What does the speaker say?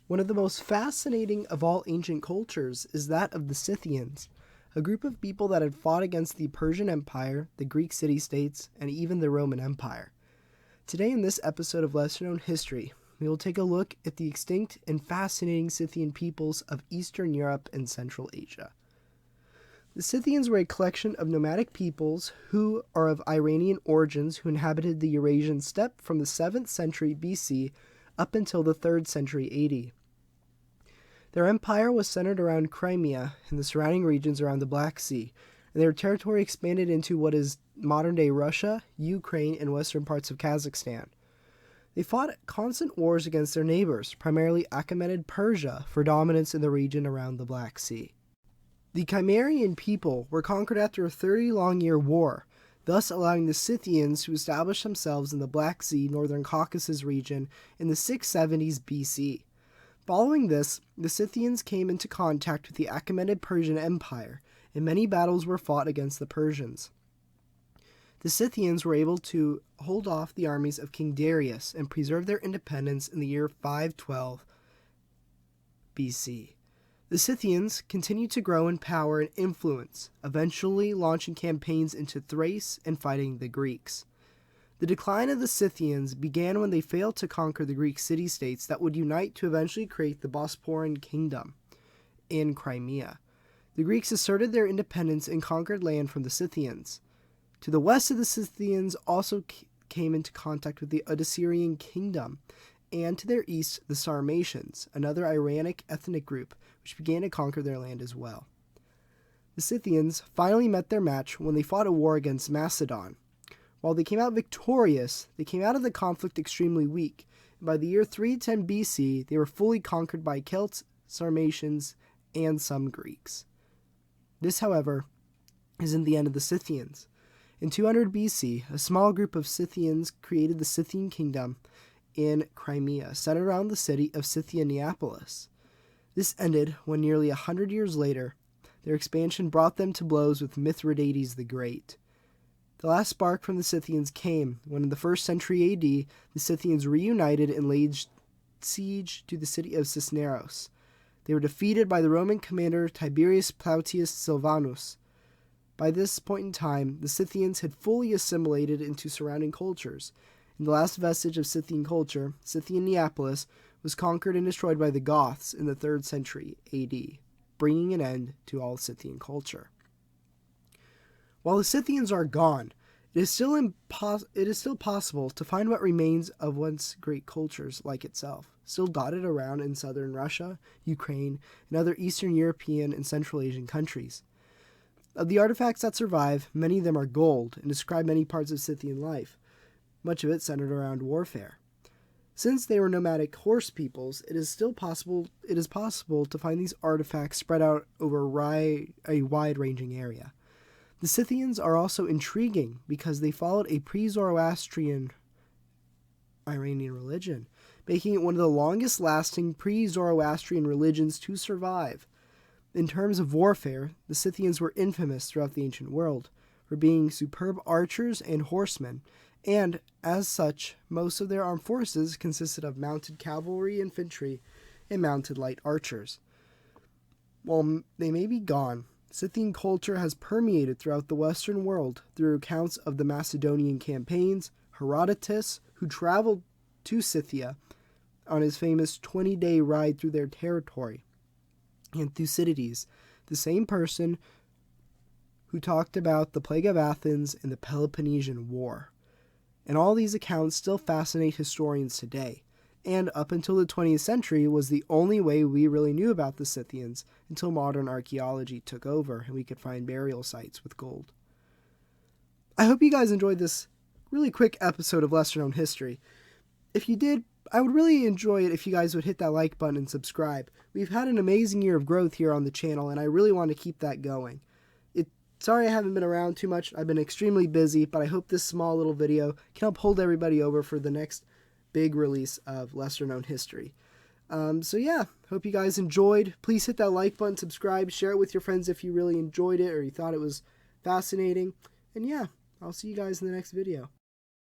One of the most fascinating of all ancient cultures is that of the Scythians, a group of people that had fought against the Persian Empire, the Greek city-states, and even the Roman Empire. Today in this episode of Lesser Known History, we will take a look at the extinct and fascinating Scythian peoples of Eastern Europe and Central Asia. The Scythians were a collection of nomadic peoples who are of Iranian origins who inhabited the Eurasian steppe from the 7th century BC up until the 3rd century AD. Their empire was centered around Crimea and the surrounding regions around the Black Sea, and their territory expanded into what is modern-day Russia, Ukraine, and western parts of Kazakhstan. They fought constant wars against their neighbors, primarily Achaemenid Persia, for dominance in the region around the Black Sea. The Cimmerian people were conquered after a 30-long-year war, thus allowing the Scythians to establish themselves in the Black Sea, northern Caucasus region in the 670s BC. Following this, the Scythians came into contact with the Achaemenid Persian Empire, and many battles were fought against the Persians. The Scythians were able to hold off the armies of King Darius and preserve their independence in the year 512 BC. The Scythians continued to grow in power and influence, eventually launching campaigns into Thrace and fighting the Greeks. The decline of the Scythians began when they failed to conquer the Greek city-states that would unite to eventually create the Bosporan Kingdom in Crimea. The Greeks asserted their independence and conquered land from the Scythians. To the west of the Scythians also came into contact with the Scythian Kingdom, and to their east the Sarmatians, another Iranic ethnic group, which began to conquer their land as well. The Scythians finally met their match when they fought a war against Macedon. While they came out victorious, they came out of the conflict extremely weak, and by the year 310 BC they were fully conquered by Celts, Sarmatians, and some Greeks. This, however, isn't the end of the Scythians. In 200 BC, a small group of Scythians created the Scythian Kingdom in Crimea, centered around the city of Scythian Neapolis. This ended when nearly 100 years later, their expansion brought them to blows with Mithridates the Great. The last spark from the Scythians came when in the 1st century AD, the Scythians reunited and laid siege to the city of Cisneros. They were defeated by the Roman commander Tiberius Plautius Silvanus. By this point in time, the Scythians had fully assimilated into surrounding cultures, and the last vestige of Scythian culture, Scythian Neapolis, was conquered and destroyed by the Goths in the 3rd century AD, bringing an end to all Scythian culture. While the Scythians are gone, it is still possible to find what remains of once great cultures like itself, still dotted around in southern Russia, Ukraine, and other Eastern European and Central Asian countries. Of the artifacts that survive, many of them are gold and describe many parts of Scythian life, much of it centered around warfare. Since they were nomadic horse peoples, it is possible to find these artifacts spread out over a wide-ranging area. The Scythians are also intriguing because they followed a pre-Zoroastrian Iranian religion, making it one of the longest-lasting pre-Zoroastrian religions to survive. In terms of warfare, the Scythians were infamous throughout the ancient world for being superb archers and horsemen, and, as such, most of their armed forces consisted of mounted cavalry, infantry, and mounted light archers. While they may be gone, Scythian culture has permeated throughout the Western world through accounts of the Macedonian campaigns, Herodotus, who traveled to Scythia on his famous 20-day ride through their territory, and Thucydides, the same person who talked about the plague of Athens and the Peloponnesian War. And all these accounts still fascinate historians today, and up until the 20th century was the only way we really knew about the Scythians until modern archaeology took over and we could find burial sites with gold. I hope you guys enjoyed this really quick episode of Lesser Known History. If you did, I would really enjoy it if you guys would hit that like button and subscribe. We've had an amazing year of growth here on the channel, and I really want to keep that going. Sorry I haven't been around too much. I've been extremely busy, but I hope this small little video can help hold everybody over for the next big release of Lesser Known History. So yeah, hope you guys enjoyed. Please hit that like button, subscribe, share it with your friends if you really enjoyed it or you thought it was fascinating. And yeah, I'll see you guys in the next video.